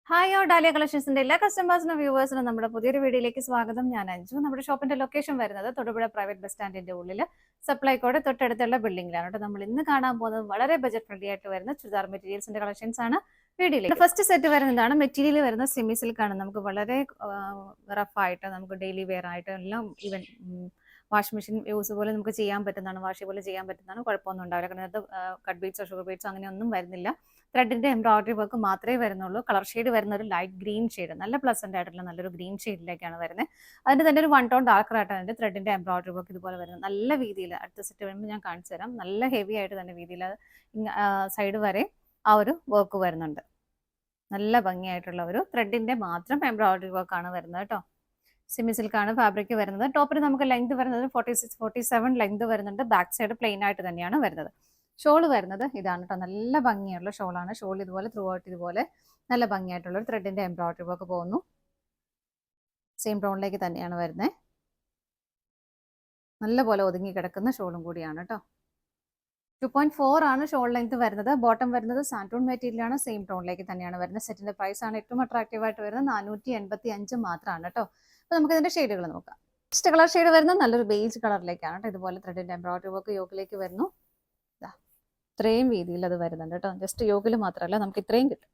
Hi dahlia കളക്ഷൻസിന്റെ എല്ലാ കസ്റ്റമേഴ്സിനും വ്യൂവേഴ്സിനും നമ്മുടെ പുതിയൊരു വീഡിയോയിലേക്ക് സ്വാഗതം. ഞാൻ അഞ്ജു. നമ്മുടെ ഷോപ്പിന്റെ ലൊക്കേഷൻ വരുന്നത് തൊടുപുഴ പ്രൈവറ്റ് ബസ് സ്റ്റാൻഡിന്റെ ഉള്ളിൽ സപ്ലൈകോടെ തൊട്ടടുത്തുള്ള ബിൽഡിംഗിലാണ് കേട്ടോ. നമ്മൾ ഇന്ന് കാണാൻ പോകുന്നത് വളരെ ബജറ്റ് ഫ്രണ്ട്ലി ആയിട്ട് വരുന്ന ചുരിദാർ മെറ്റീരിയൽസിന്റെ കളക്ഷൻസ് ആണ് വീഡിയോയിലേക്ക്. ഫസ്റ്റ് സെറ്റ് വരുന്നതാണ് മെറ്റീരിയൽ വരുന്ന സെമി സിൽക്കാണ്. നമുക്ക് വളരെ റഫായിട്ട് നമുക്ക് ഡെയിലി വെയർ ആയിട്ട് എല്ലാം ഈവൻ വാഷിംഗ് മെഷീൻ യൂസ് പോലെ നമുക്ക് ചെയ്യാൻ പറ്റുന്നതാണ്, വാഷ് പോലെ ചെയ്യാൻ പറ്റുന്നതാണ്. കുഴപ്പമൊന്നും ഉണ്ടാവില്ല. കാരണം അത് കട്ട് ബീറ്റ്സോ ഷുഗർ ബീറ്റ്സോ അങ്ങനെയൊന്നും വരുന്നില്ല. ത്രെഡിന്റെ എംബ്രോയിഡറി വർക്ക് മാത്രമേ വരുന്നുള്ളൂ. കളർ ഷെയ്ഡ് വരുന്ന ഒരു ലൈറ്റ് ഗ്രീൻ ഷെയ്ഡ്, നല്ല പ്ലസന്റ് ആയിട്ടുള്ള നല്ലൊരു ഗ്രീൻ ഷെയ്ഡിലേക്കാണ് വരുന്നത്. അതിന്റെ തന്നെ ഒരു 1 ടോൺ ഡാർക്കർ ആയിട്ടാണ് അതിന്റെ ത്രെഡിന്റെ എംബ്രോയിഡറി വർക്ക് ഇതുപോലെ വരുന്നത്. നല്ല രീതിയിൽ അടുത്ത സെറ്റ് വരുമ്പോൾ ഞാൻ കാണിച്ചു തരാം. നല്ല ഹെവി ആയിട്ട് തന്നെ രീതിയിൽ സൈഡ് വരെ ആ ഒരു വർക്ക് വരുന്നുണ്ട്. നല്ല ഭംഗിയായിട്ടുള്ള ഒരു ത്രെഡിന്റെ മാത്രം എംബ്രോയിഡറി വർക്ക് ആണ് വരുന്നത് കേട്ടോ. സെമി സിൽക്കാണ് ഫാബ്രിക് വരുന്നത്. ടോപ്പിൽ നമുക്ക് ലെങ്ത് വരുന്നത് 46-47 ലെങ്ത് വരുന്നുണ്ട്. ബാക്ക് സൈഡ് പ്ലെയിൻ ആയിട്ട് തന്നെയാണ് വരുന്നത്. ഷോൾ വരുന്നത് ഇതാണ് കേട്ടോ. നല്ല ഭംഗിയുള്ള ഷോളാണ്. ഷോൾ ഇതുപോലെ ത്രൂ ഔട്ട് ഇതുപോലെ നല്ല ഭംഗിയായിട്ടുള്ള ഒരു ത്രെഡിന്റെ എംബ്രോയിഡറി വർക്ക് പോകുന്നു. സെയിം ടോണിലേക്ക് തന്നെയാണ് വരുന്നത്. നല്ലപോലെ ഒതുങ്ങി കിടക്കുന്ന ഷോളും കൂടിയാണ് കേട്ടോ. 2.4 ആണ് ഷോൾ ലെങ്ത് വരുന്നത്. ബോട്ടം വരുന്നത് സാൻറ്റൂൺ മെറ്റീരിയലാണ്. സെയിം ടോണിലേക്ക് തന്നെയാണ് വരുന്നത്. സെറ്റിന്റെ പ്രൈസ് ആണ് ഏറ്റവും അട്രാക്റ്റീവ് ആയിട്ട് വരുന്നത് 485 മാത്രമാണ് കേട്ടോ. അപ്പോൾ നമുക്ക് ഇതിന്റെ ഷെയ്ഡുകൾ നോക്കാം. ഫസ്റ്റ് കളർ ഷെയ്ഡ് വരുന്നത് നല്ലൊരു ബേജ് കളറിലേക്കാണ് കേട്ടോ. ഇതുപോലെ ത്രെഡിന്റെ എംബ്രോയിഡറി വർക്ക് യോക്കിലേക്ക് വരുന്നു. ഇത്രയും വീതിയിൽ അത് വരുന്നുണ്ട് കേട്ടോ. ജസ്റ്റ് യോഗിൽ മാത്രമല്ല, നമുക്ക് ഇത്രയും കിട്ടും.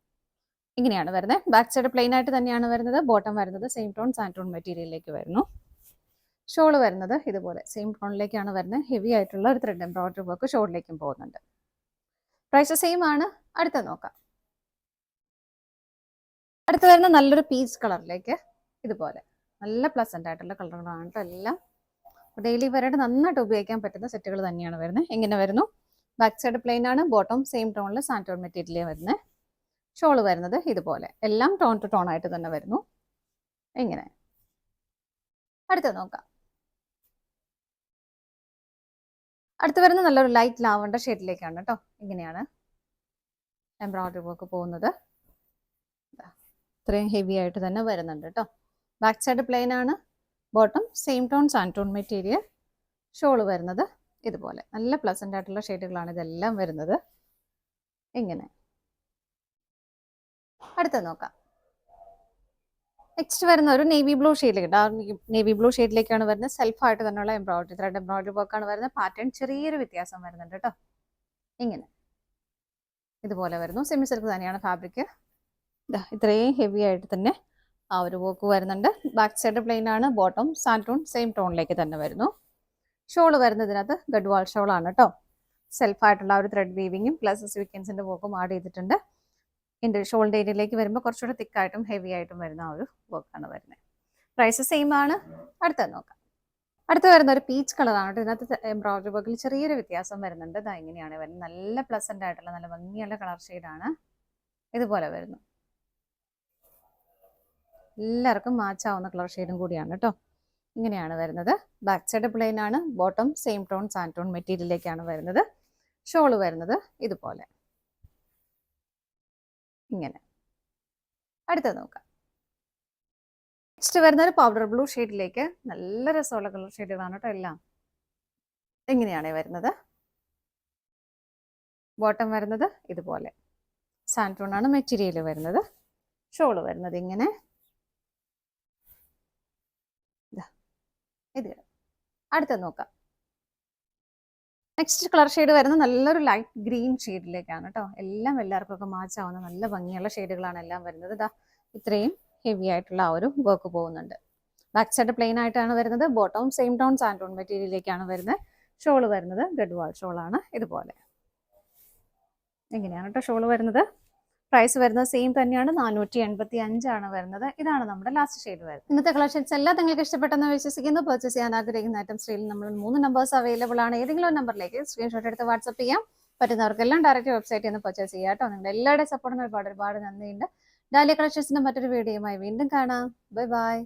ഇങ്ങനെയാണ് വരുന്നത്. ബാക്ക് സൈഡ് പ്ലെയിൻ ആയിട്ട് തന്നെയാണ് വരുന്നത്. ബോട്ടം വരുന്നത് സെയിം ടോൺ സാൻറ്റൂൺ മെറ്റീരിയലിലേക്ക് വരുന്നു. ഷോള് വരുന്നത് ഇതുപോലെ സെയിം ടോണിലേക്കാണ് വരുന്നത്. ഹെവി ആയിട്ടുള്ള ഒരു ത്രെഡ് എംബ്രോയിഡറി വർക്ക് ഷോളിലേക്കും പോകുന്നുണ്ട്. പ്രൈസ് സെയിം ആണ്. അടുത്ത നോക്കാം. അടുത്ത് വരുന്ന നല്ലൊരു പീച്ച് കളറിലേക്ക് ഇതുപോലെ നല്ല പ്ലസന്റ് ആയിട്ടുള്ള കളറുകളാണ് കേട്ടോ. എല്ലാം ഡെയിലി വെയറായിട്ട് നന്നായിട്ട് ഉപയോഗിക്കാൻ പറ്റുന്ന സെറ്റുകൾ തന്നെയാണ് വരുന്നത്. എങ്ങനെ വരുന്നു? ബാക്ക് സൈഡ് പ്ലെയിൻ ആണ്. ബോട്ടം സെയിം ടോണിൽ സാൻറ്റോൺ മെറ്റീരിയൽ വരുന്നത്. ഷോള് വരുന്നത് ഇതുപോലെ എല്ലാം ടോൺ ടു ടോൺ ആയിട്ട് തന്നെ വരുന്നു. ഇങ്ങനെ അടുത്ത നോക്കാം. അടുത്ത് വരുന്ന നല്ലൊരു ലൈറ്റ് ലാവണ്ടർ ഷെയ്ഡിലേക്കാണ് കേട്ടോ. ഇങ്ങനെയാണ് എംബ്രോയിഡറി വർക്ക് പോകുന്നത്. ഇത്രയും ഹെവി ആയിട്ട് തന്നെ വരുന്നുണ്ട് കേട്ടോ. ബാക്ക് സൈഡ് പ്ലെയിൻ ആണ്. Bottom same tone santoon material. Shawl വരുന്നത് ഇതുപോലെ നല്ല പ്ലസന്റ് ആയിട്ടുള്ള ഷെയ്ഡുകളാണ് ഇതെല്ലാം വരുന്നത്. ഇങ്ങനെ അടുത്ത നോക്കാം. നെക്സ്റ്റ് വരുന്ന ഒരു നേവി ബ്ലൂ ഷെയ്ഡിലേക്ക്, ഡാർക്ക് നേവി ബ്ലൂ ഷെയ്ഡിലേക്കാണ് വരുന്നത്. സെൽഫായിട്ട് തന്നെയുള്ള എംബ്രോയിഡറി ത്രെഡ് എംബ്രോയിഡറി വർക്കാണ് വരുന്നത്. പാറ്റേൺ ചെറിയൊരു വ്യത്യാസം വരുന്നുണ്ട് കേട്ടോ. ഇങ്ങനെ ഇതുപോലെ വരുന്നു. സെമി സിൽക്ക് തന്നെയാണ് ഫാബ്രിക്. ഇത്രയും ഹെവി ആയിട്ട് തന്നെ ആ ഒരു വർക്ക് വരുന്നുണ്ട്. ബാക്ക് സൈഡ് പ്ലെയിൻ ആണ്. ബോട്ടം സാൻറ്റൂൺ സെയിം ടോണിലേക്ക് തന്നെ വരുന്നു. ഷോള് വരുന്നതിനകത്ത് ഗഡ്വാൾ ഷോളാണ് കേട്ടോ. സെൽഫായിട്ടുള്ള ഒരു ത്രെഡ് വീവിങ്ങും പ്ലസ് സ്വീക്വൻസിന്റെ വർക്കും ആഡ് ചെയ്തിട്ടുണ്ട്. ഇതിന്റെ ഷോൾഡർ ഏരിയയിലേക്ക് വരുമ്പോൾ കുറച്ചുകൂടെ തിക്കായിട്ടും ഹെവി ആയിട്ടും വരുന്ന ആ ഒരു വർക്കാണ് വരുന്നത്. പ്രൈസ് സെയിം ആണ്. അടുത്തത് നോക്കാം. അടുത്ത് വരുന്ന ഒരു പീച്ച് കളറാണ് കേട്ടോ. ഇതിനകത്ത് എംബ്രോയിഡറി വർക്കിൽ ചെറിയൊരു വ്യത്യാസം വരുന്നുണ്ട്. ഇതാ ഇങ്ങനെയാണ് വരുന്നത്. നല്ല പ്ലസന്റ് ആയിട്ടുള്ള നല്ല ഭംഗിയുള്ള കളർ ഷെയ്ഡാണ്. ഇതുപോലെ വരുന്നു. എല്ലാവർക്കും മാച്ചാവുന്ന കളർ ഷെയ്ഡും കൂടിയാണ് കേട്ടോ. ഇങ്ങനെയാണ് വരുന്നത്. ബാക്ക് സൈഡ് പ്ലെയിൻ ആണ്. ബോട്ടം സെയിം ടോൺ സാൻറ്റോൺ മെറ്റീരിയലിലേക്കാണ് വരുന്നത്. ഷോള് വരുന്നത് ഇതുപോലെ ഇങ്ങനെ. അടുത്തത് നോക്കാം. നെക്സ്റ്റ് വരുന്ന ഒരു പൗഡർ ബ്ലൂ ഷെയ്ഡിലേക്ക് നല്ല രസമുള്ള കളർ ഷെയ്ഡുകളാണ് കേട്ടോ എല്ലാം. എങ്ങനെയാണ് വരുന്നത്? ബോട്ടം വരുന്നത് ഇതുപോലെ സാൻറ്റോൺ ആണ് മെറ്റീരിയൽ വരുന്നത്. ഷോള് വരുന്നത് ഇങ്ങനെ. ഇത് അടുത്തത് നോക്കാം. നെക്സ്റ്റ് കളർ ഷെയ്ഡ് വരുന്നത് നല്ലൊരു ലൈറ്റ് ഗ്രീൻ ഷെയ്ഡിലേക്കാണ് കേട്ടോ. എല്ലാം എല്ലാവർക്കും ഒക്കെ മാച്ച് ആവുന്ന നല്ല ഭംഗിയുള്ള ഷെയ്ഡുകളാണ് എല്ലാം വരുന്നത്. ഇതാ ഇത്രയും ഹെവി ആയിട്ടുള്ള ആ ഒരു വർക്ക് പോകുന്നുണ്ട്. ബാക്ക് സൈഡ് പ്ലെയിൻ ആയിട്ടാണ് വരുന്നത്. ബോട്ടം സെയിം ടോൺ സാൻറ്റോൺ മെറ്റീരിയലിലേക്കാണ് വരുന്നത്. ഷോള് വരുന്നത് ഗഡ്വാൾ ഷോളാണ് ഇതുപോലെ. എങ്ങനെയാണ് കേട്ടോ ഷോള് വരുന്നത്. പ്രൈസ് വരുന്നത് സെയിം തന്നെയാണ്. 485 ആണ് വരുന്നത്. ഇതാണ് നമ്മുടെ ലാസ്റ്റ് ഷെയ്ഡ് വരുന്നത്. ഇന്നത്തെ കളക്ഷൻസ് എല്ലാം നിങ്ങൾക്ക് ഇഷ്ടപ്പെട്ടെന്ന് വിശ്വസിക്കുന്നു. പർച്ചേസ് ചെയ്യാൻ ആഗ്രഹിക്കുന്ന ഐറ്റം സ്റ്റൈലിൽ നമ്മൾ 3 നമ്പേഴ്സ് അവൈലബിൾ ആണ്. ഏതെങ്കിലും ഒരു നമ്പറിലേക്ക് സ്ക്രീൻഷോട്ട് എടുത്ത് വാട്സ്ആപ്പ് ചെയ്യാം. പറ്റുന്നവർക്കെല്ലാം ഡയറക്റ്റ് വെബ്സൈറ്റിൽ നിന്ന് പർച്ചേസ് ചെയ്യാം കേട്ടോ. നിങ്ങളുടെ എല്ലാവരുടെയും സപ്പോർട്ടിന് ഒരുപാട് നന്ദിയുണ്ട്. ഡാലിയ കളക്ഷൻസിന്റെ മറ്റൊരു വീഡിയോയുമായി വീണ്ടും കാണാം. Bye bye.